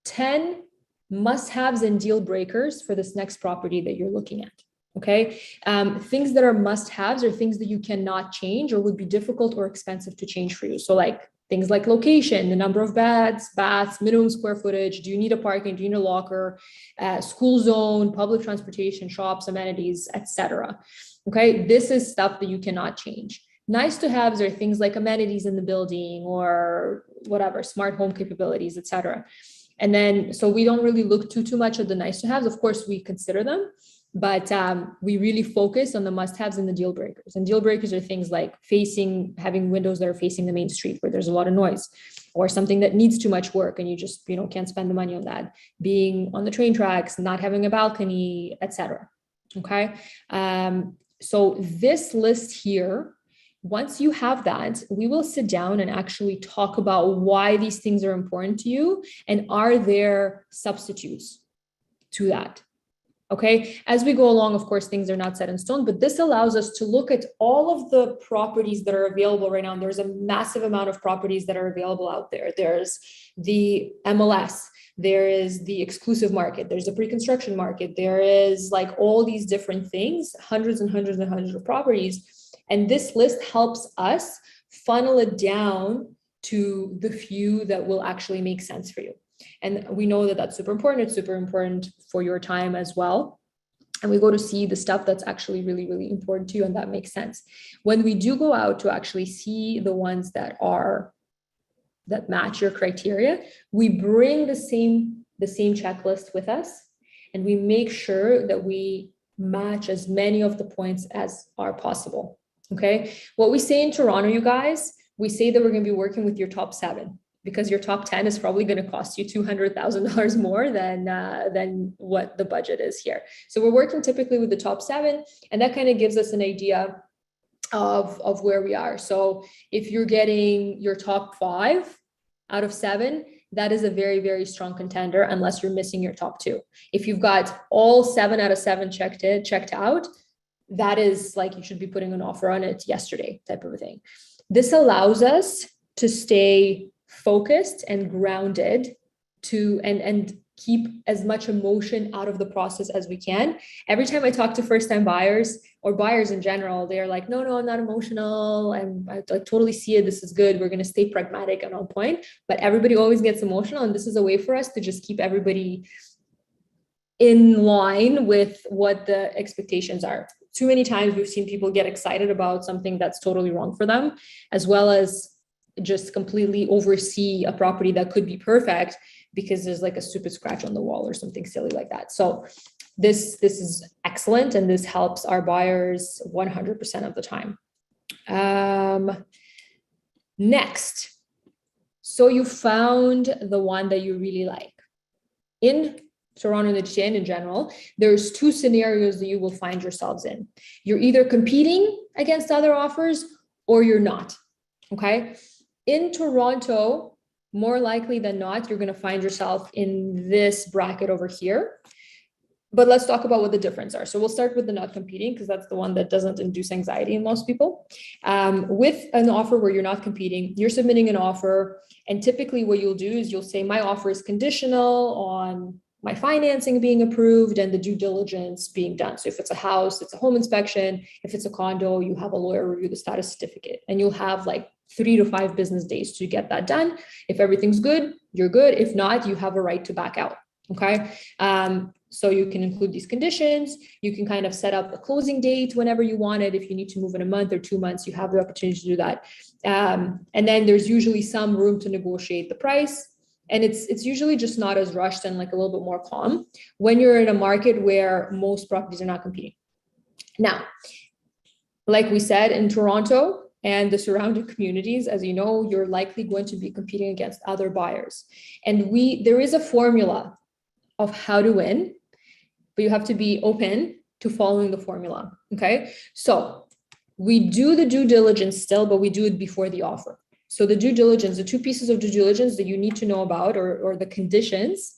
10 must-haves and deal breakers for this next property that you're looking at. Okay. Things that are must-haves are things that you cannot change or would be difficult or expensive to change for you. So like things like location, the number of beds, baths, minimum square footage. Do you need a parking? Do you need a locker? School zone, public transportation, shops, amenities, etc. Okay. This is stuff that you cannot change. Nice to haves are things like amenities in the building or whatever, smart home capabilities, etc. And then, so we don't really look too much at the nice to haves. Of course, we consider them, but we really focus on the must-haves and the deal breakers. And deal breakers are things like having windows that are facing the main street where there's a lot of noise, or something that needs too much work and you just, can't spend the money on that. Being on the train tracks, not having a balcony, etc. Okay. So this list here, once you have that, we will sit down and actually talk about why these things are important to you and are there substitutes to that. Okay, as we go along, of course, things are not set in stone, but this allows us to look at all of the properties that are available right now. And there's a massive amount of properties that are available out there. There's the MLS, there is the exclusive market, there's the pre-construction market, there is like all these different things, hundreds and hundreds and hundreds of properties. And this list helps us funnel it down to the few that will actually make sense for you. And we know that that's super important. It's super important for your time as well. And we go to see the stuff that's actually really, really important to you, and that makes sense. When we do go out to actually see the ones that match your criteria, we bring the same checklist with us, and we make sure that we match as many of the points as are possible. Okay. What we say in Toronto, you guys, we say that we're going to be working with your top 7, because your top 10 is probably going to cost you $200,000 more than what the budget is here. So we're working typically with the top 7, and that kind of gives us an idea of where we are. So if you're getting your top 5 out of 7, that is a very, very strong contender, unless you're missing your top 2. If you've got all 7 out of 7 checked out, that is like you should be putting an offer on it yesterday type of a thing. This allows us to stay focused and grounded and keep as much emotion out of the process as we can. Every time I talk to first-time buyers or buyers in general, they're like, no, I'm not emotional. I like totally see it. This is good. We're going to stay pragmatic and on point. But everybody always gets emotional. And this is a way for us to just keep everybody in line with what the expectations are. Too many times we've seen people get excited about something that's totally wrong for them, as well as just completely oversee a property that could be perfect because there's like a stupid scratch on the wall or something silly like that. So this is excellent, and this helps our buyers 100% of the time. Next, so you found the one that you really like. In Toronto and the GTA in general, there's 2 scenarios that you will find yourselves in. You're either competing against other offers or you're not. Okay. In Toronto, more likely than not, you're going to find yourself in this bracket over here. But let's talk about what the difference are. So we'll start with the not competing, because that's the one that doesn't induce anxiety in most people. With an offer where you're not competing, you're submitting an offer. And typically what you'll do is you'll say, my offer is conditional on my financing being approved and the due diligence being done. So if it's a house, it's a home inspection. If it's a condo, you have a lawyer review the status certificate, and you'll have like 3 to 5 business days to get that done. If everything's good, you're good. If not, you have a right to back out. Okay. So you can include these conditions. You can kind of set up a closing date whenever you want it. If you need to move in a month or 2 months, you have the opportunity to do that. And then there's usually some room to negotiate the price. And it's usually just not as rushed and like a little bit more calm when you're in a market where most properties are not competing. Now, like we said, in Toronto and the surrounding communities, as you know, you're likely going to be competing against other buyers. And there is a formula of how to win, but you have to be open to following the formula. Okay. So we do the due diligence still, but we do it before the offer. So the due diligence, the 2 pieces of due diligence that you need to know about, or the conditions,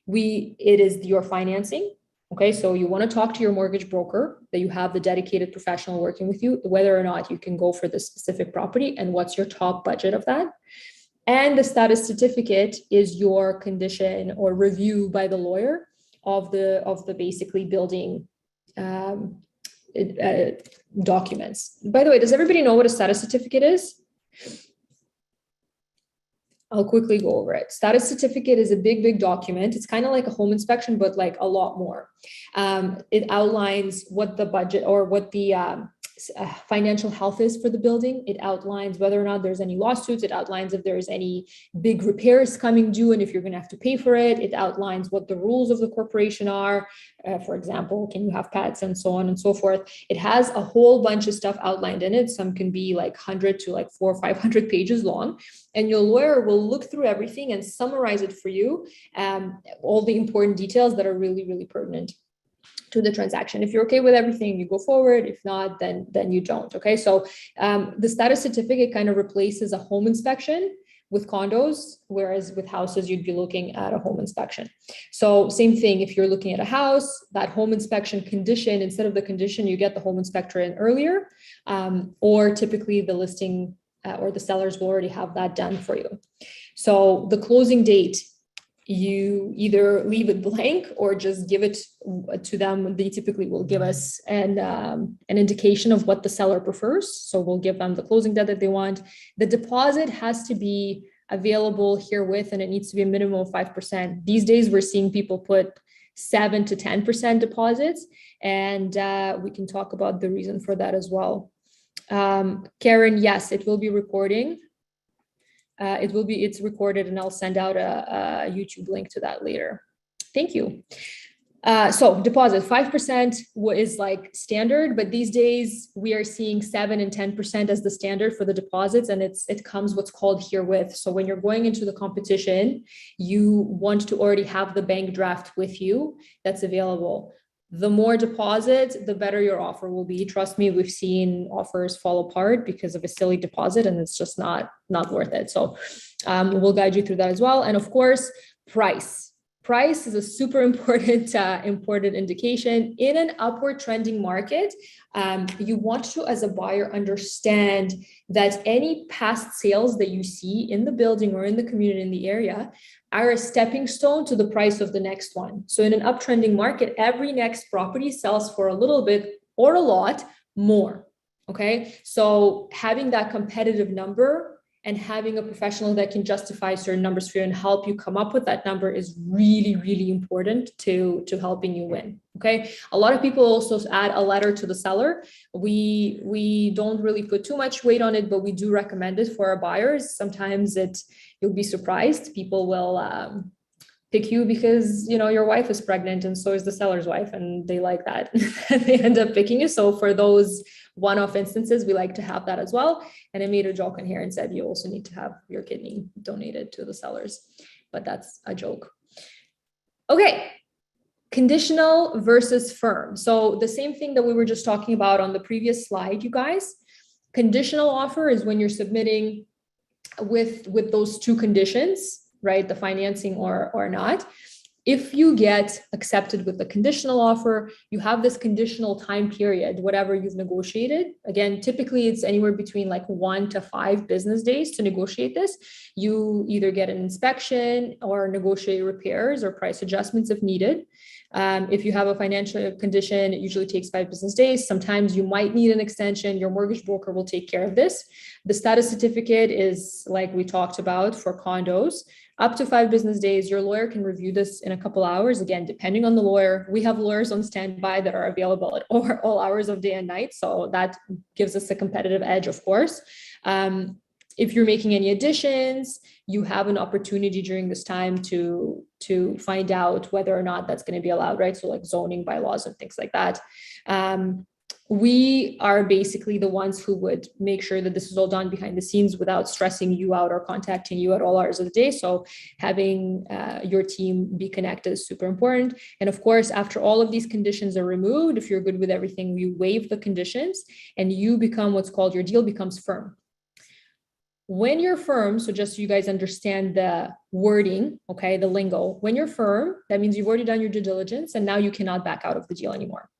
it is your financing. Okay. So you want to talk to your mortgage broker, that you have the dedicated professional working with you, whether or not you can go for the specific property and what's your top budget of that. And the status certificate is your condition or review by the lawyer of the basically building documents. By the way, does everybody know what a status certificate is? I'll quickly go over it. Status certificate is a big document. It's kind of like a home inspection, but like a lot more. It outlines what the budget or what the financial health is for the building. It outlines whether or not there's any lawsuits. It outlines if there's any big repairs coming due and if you're going to have to pay for it. It outlines what the rules of the corporation are. For example, can you have pets and so on and so forth. It has a whole bunch of stuff outlined in it. Some can be like 100 to like 400 or 500 pages long. And your lawyer will look through everything and summarize it for you, all the important details that are really pertinent to the transaction. If you're okay with everything, you go forward. If not, then you don't. Okay. So the status certificate kind of replaces a home inspection with condos, whereas with houses, you'd be looking at a home inspection. So same thing, if you're looking at a house, that home inspection condition, instead of the condition, you get the home inspector in earlier, or typically the listing or the sellers will already have that done for you. So the closing date, you either leave it blank or just give it to them. They typically will give us an indication of what the seller prefers. So we'll give them the closing date that they want. The deposit has to be available herewith, and it needs to be a minimum of 5%. These days, we're seeing people put 7 to 10% deposits, and we can talk about the reason for that as well. Karen, yes, it will be recording. It's recorded, and I'll send out a YouTube link to that later. Thank you. So deposit 5% is like standard, but these days we are seeing 7 and 10% as the standard for the deposits, and it comes what's called herewith. So when you're going into the competition, you want to already have the bank draft with you that's available. The more deposit, the better your offer will be. Trust me, we've seen offers fall apart because of a silly deposit, and it's just not worth it. So we'll guide you through that as well. And of course, price. Price is a super important indication. In an upward trending market, you want to, as a buyer, understand that any past sales that you see in the building or in the community, in the area, are a stepping stone to the price of the next one. So in an uptrending market, every next property sells for a little bit or a lot more. Okay. So having that competitive number and having a professional that can justify certain numbers for you and help you come up with that number is really important to helping you win. Okay. A lot of people also add a letter to the seller. We don't really put too much weight on it, but we do recommend it for our buyers. Sometimes you'll be surprised. People will pick you because, you know, your wife is pregnant and so is the seller's wife, and they like that. They end up picking you. So for those one-off instances, we like to have that as well. And I made a joke in here and said, you also need to have your kidney donated to the sellers, but that's a joke. Okay. Conditional versus firm. So the same thing that we were just talking about on the previous slide, you guys. Conditional offer is when you're submitting with those two conditions, right? The financing or not. If you get accepted with the conditional offer, you have this conditional time period, whatever you've negotiated. Again, typically it's anywhere between like 1 to 5 business days to negotiate this. You either get an inspection or negotiate repairs or price adjustments if needed. If you have a financial condition, it usually takes 5 business days. Sometimes you might need an extension. Your mortgage broker will take care of this. The status certificate is, like we talked about, for condos. Up to 5 business days, your lawyer can review this in a couple hours. Again, depending on the lawyer. We have lawyers on standby that are available at all hours of day and night. So that gives us a competitive edge, of course. If you're making any additions, you have an opportunity during this time to find out whether or not that's going to be allowed, right? So like zoning bylaws and things like that. We are basically the ones who would make sure that this is all done behind the scenes without stressing you out or contacting you at all hours of the day. So having your team be connected is super important. And of course, after all of these conditions are removed, if you're good with everything, you waive the conditions and you become what's called, your deal becomes firm. When you're firm, so just so you guys understand the wording, okay, the lingo, when you're firm, that means you've already done your due diligence and now you cannot back out of the deal anymore.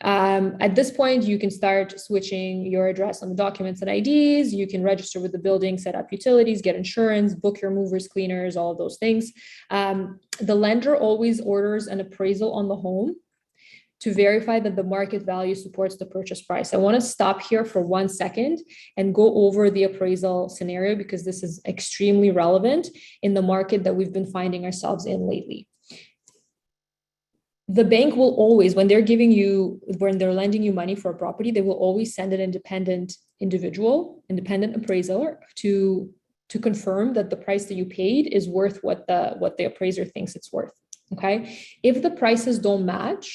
At this point, you can start switching your address on the documents and IDs. You can register with the building, set up utilities, get insurance, book your movers, cleaners, all of those things. The lender always orders an appraisal on the home to verify that the market value supports the purchase price. I want to stop here for 1 second and go over the appraisal scenario, because this is extremely relevant in the market that we've been finding ourselves in lately. The bank will always, when they're lending you money for a property, they will always send an independent appraiser to confirm that the price that you paid is worth what the appraiser thinks it's worth. Okay. If the prices don't match,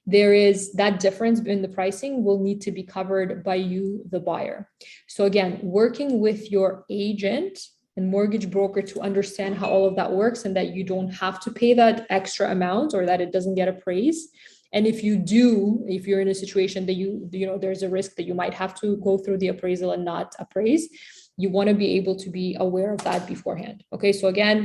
there is that difference in the pricing will need to be covered by you, the buyer. So again, working with your agent and mortgage broker to understand how all of that works, and that you don't have to pay that extra amount, or that it doesn't get appraised. And if you're in a situation that there's a risk that you might have to go through the appraisal and not appraise, you want to be able to be aware of that beforehand. Okay. So again,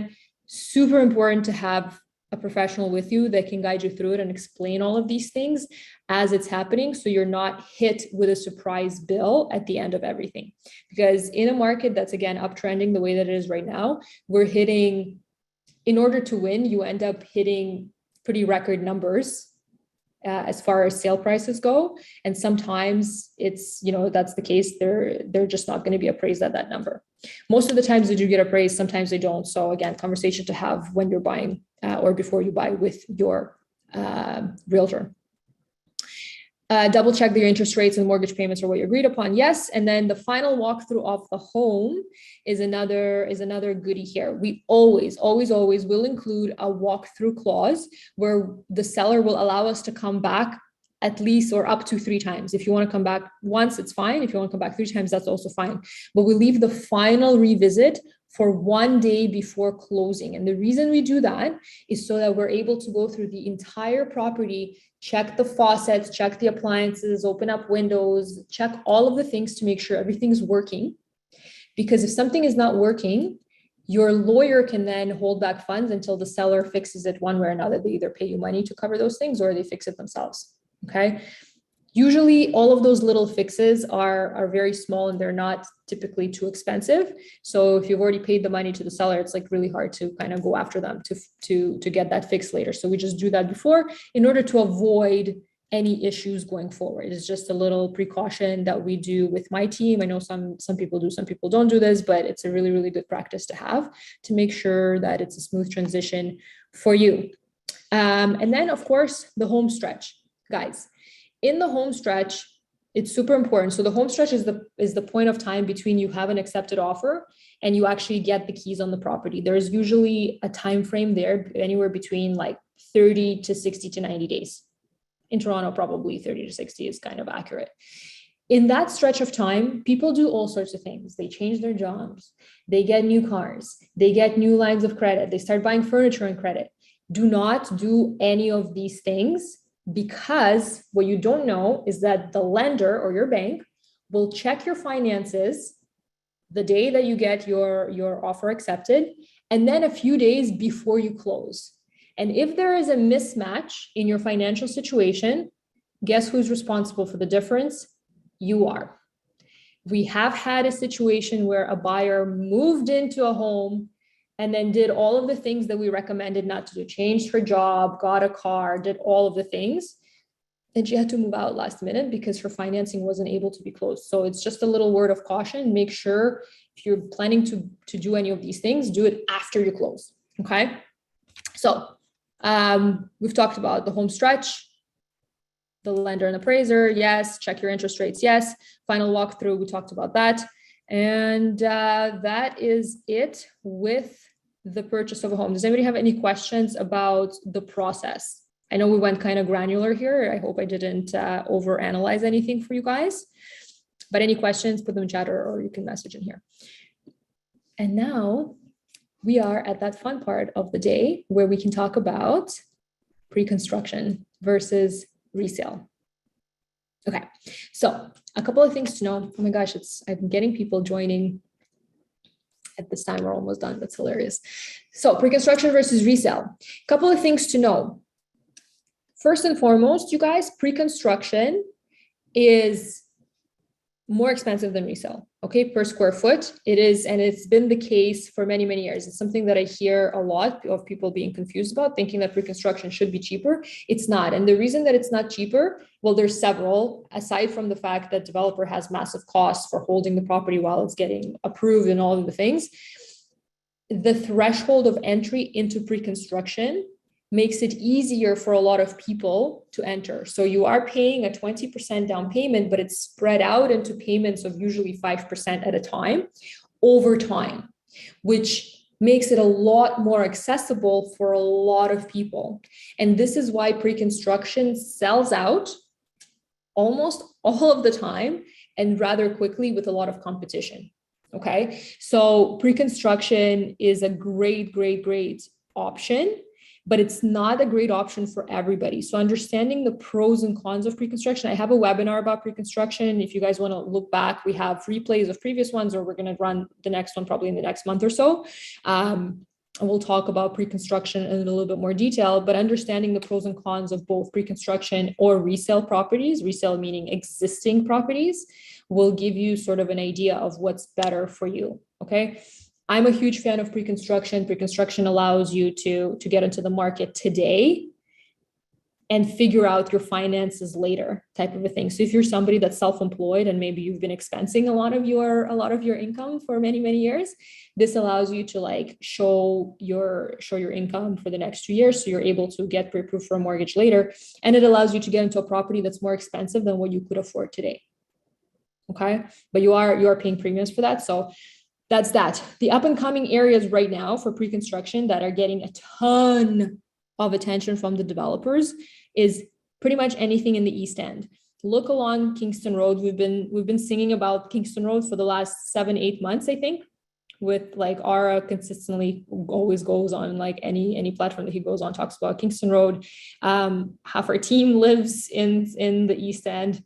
super important to have a professional with you that can guide you through it and explain all of these things as it's happening, so you're not hit with a surprise bill at the end of everything. Because in a market that's, again, uptrending the way that it is right now, in order to win, you end up hitting pretty record numbers as far as sale prices go. And sometimes it's, that's the case. They're just not going to be appraised at that number. Most of the times they do get appraised, sometimes they don't. So again, conversation to have when you're buying or before you buy with your realtor. Double check that your interest rates and mortgage payments are what you agreed upon. Yes. And then the final walkthrough of the home is another goodie here. We always will include a walkthrough clause where the seller will allow us to come back at least or up to 3 times. If you want to come back once, it's fine. If you want to come back 3 times, that's also fine. But we leave the final revisit for 1 day before closing. And the reason we do that is so that we're able to go through the entire property, check the faucets, check the appliances, open up windows, check all of the things to make sure everything's working. Because if something is not working, your lawyer can then hold back funds until the seller fixes it one way or another. They either pay you money to cover those things or they fix it themselves. Okay. Usually all of those little fixes are very small and they're not typically too expensive. So if you've already paid the money to the seller, it's like really hard to kind of go after them to get that fixed later. So we just do that before in order to avoid any issues going forward. It's just a little precaution that we do with my team. I know some people do, some people don't do this, but it's a really, really good practice to have to make sure that it's a smooth transition for you. And then of course, the home stretch. Guys, in the home stretch, it's super important. So the home stretch is the point of time between you have an accepted offer and you actually get the keys on the property. There's usually a time frame there, anywhere between like 30 to 60 to 90 days. In Toronto, probably 30 to 60 is kind of accurate. In that stretch of time, people do all sorts of things. They change their jobs, they get new cars, they get new lines of credit, they start buying furniture and credit. Do not do any of these things, because what you don't know is that the lender or your bank will check your finances the day that you get your offer accepted, and then a few days before you close. And if there is a mismatch in your financial situation, guess who's responsible for the difference? You are. We have had a situation where a buyer moved into a home and then did all of the things that we recommended not to do, changed her job, got a car, did all of the things. And she had to move out last minute because her financing wasn't able to be closed. So it's just a little word of caution. Make sure if you're planning to do any of these things, do it after you close, okay? So we've talked about the home stretch, the lender and appraiser, yes. Check your interest rates, yes. Final walkthrough, we talked about that. And that is it with the purchase of a home. Does anybody have any questions about the process? I know we went kind of granular here. I hope I didn't overanalyze anything for you guys, but any questions, put them in chat or you can message in here. And now we are at that fun part of the day where we can talk about pre-construction versus resale. Okay, so a couple of things to know. Oh my gosh, I'm getting people joining at this time. We're almost done. That's hilarious. So pre-construction versus resale. A couple of things to know. First and foremost, you guys, pre-construction is more expensive than resale. okay, per square foot. It is, and it's been the case for many, many years. It's something that I hear a lot of people being confused about, thinking that pre-construction should be cheaper. It's not. And the reason that it's not cheaper, well, there's several, aside from the fact that developer has massive costs for holding the property while it's getting approved and all of the things. The threshold of entry into pre-construction makes it easier for a lot of people to enter. So you are paying a 20% down payment, but it's spread out into payments of usually 5% at a time over time, which makes it a lot more accessible for a lot of people. And this is why pre-construction sells out almost all of the time and rather quickly with a lot of competition. Okay, so pre-construction is a great, great, great option, but it's not a great option for everybody. So understanding the pros and cons of pre-construction, I have a webinar about pre-construction. If you guys want to look back, we have replays of previous ones, or we're going to run the next one probably in the next month or so. And we'll talk about pre-construction in a little bit more detail, but understanding the pros and cons of both pre-construction or resale properties, resale meaning existing properties, will give you sort of an idea of what's better for you, okay? I'm a huge fan of pre-construction. Pre-construction allows you to get into the market today and figure out your finances later, type of a thing. So if you're somebody that's self-employed and maybe you've been expensing a lot of your income for many, many years, this allows you to like show your income for the next 2 years. So you're able to get pre-approved for a mortgage later. And it allows you to get into a property that's more expensive than what you could afford today. Okay, but you are paying premiums for that. So that's that. The up and coming areas right now for pre-construction that are getting a ton of attention from the developers is pretty much anything in the East End. Look along Kingston Road. We've been singing about Kingston Road for the last 7-8 months, I think, with like Ara consistently always goes on like any platform that he goes on, talks about Kingston Road. Half our team lives in the East End.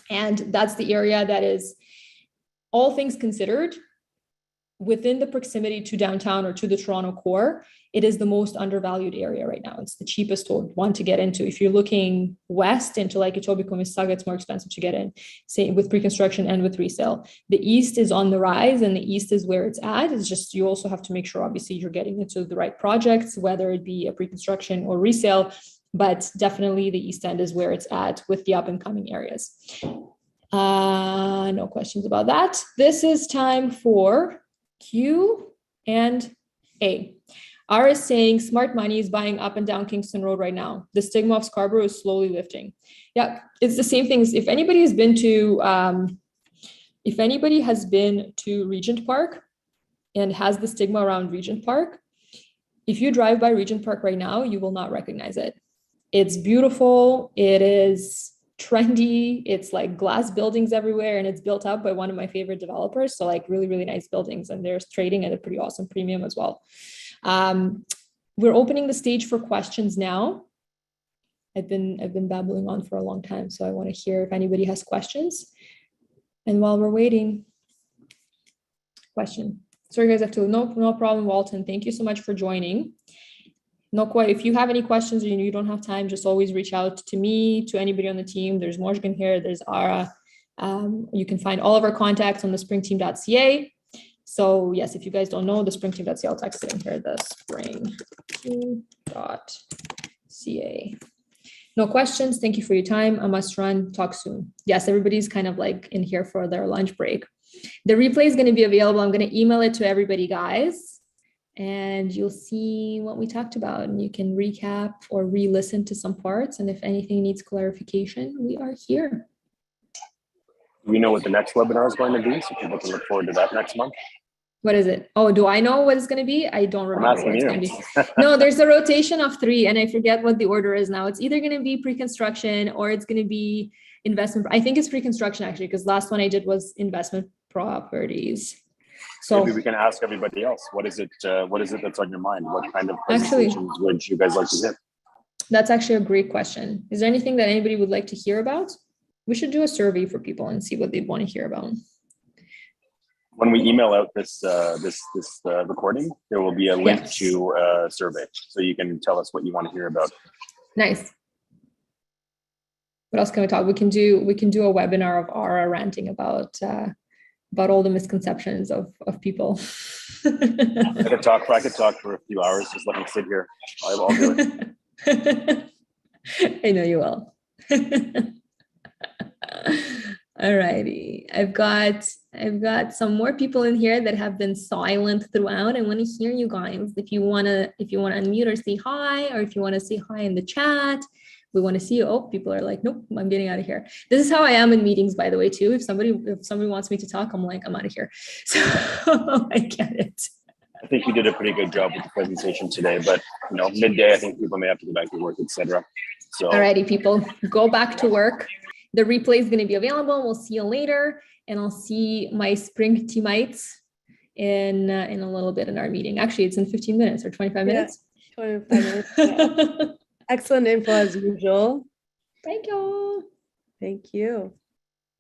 And that's the area that is, all things considered, within the proximity to downtown or to the Toronto core, it is the most undervalued area right now. It's the cheapest one to get into. If you're looking west into like Etobicoke, Mississauga, it's more expensive to get in, say with pre-construction and with resale. The east is on the rise and the east is where it's at. It's just, you also have to make sure, obviously, you're getting into the right projects, whether it be a pre-construction or resale. But definitely the East End is where it's at with the up and coming areas. No questions about that. This is time for Q&A. R is saying smart money is buying up and down Kingston Road right now. The stigma of Scarborough is slowly lifting. Yeah, it's the same things. If anybody has been to Regent Park and has the stigma around Regent Park, if you drive by Regent Park right now, you will not recognize it. It's beautiful. It is trendy. It's like glass buildings everywhere, and it's built up by one of my favorite developers. So like really, really nice buildings, and there's trading at a pretty awesome premium as well. We're opening the stage for questions now. I've been babbling on for a long time, so I want to hear if anybody has questions. And while we're waiting, question. Sorry guys, no problem, Walton. Thank you so much for joining. If you have any questions or you don't have time, just always reach out to me, to anybody on the team. There's Morgan here, there's Ara. You can find all of our contacts on the springteam.ca. So yes, if you guys don't know, the springteam.ca, I'll text it in here, the springteam.ca. No questions. Thank you for your time. I must run. Talk soon. Yes, everybody's kind of like in here for their lunch break. The replay is going to be available. I'm going to email it to everybody, guys. And you'll see what we talked about, and you can recap or re-listen to some parts. And if anything needs clarification, we are here. We know what the next webinar is going to be, so people can look forward to that next month. What is it? Oh, do I know what it's going to be? I don't remember what it's going to be. You. No, there's a rotation of 3, and I forget what the order is now. It's either going to be pre-construction or it's going to be investment. I think it's pre-construction actually, because last one I did was investment properties. So maybe we can ask everybody else, what is it that's on your mind? What kind of presentations would you guys like to hear? That's actually a great question. Is there anything that anybody would like to hear about? We should do a survey for people and see what they'd want to hear about. When we email out this recording, there will be a link to a survey, so you can tell us what you want to hear about. Nice. What else can we talk? We can do a webinar of Ara ranting about about all the misconceptions of people. I could talk for a few hours. Just let me sit here. I'll do it. I know you will. All righty. I've got some more people in here that have been silent throughout. I want to hear you guys. If you wanna unmute or say hi, or if you want to say hi in the chat, we want to see you. Oh, people are like, nope, I'm getting out of here. This is how I am in meetings, by the way, too. If somebody wants me to talk, I'm like, I'm out of here. So I get it. I think you did a pretty good job with the presentation today, but midday, I think people may have to go back to work, etc. So, alrighty, people, go back to work. The replay is going to be available. We'll see you later, and I'll see my spring teammates in a little bit in our meeting. Actually, it's in 15 minutes or 25 minutes. 25 minutes. Yeah. Excellent info as usual. Thank you. Thank you.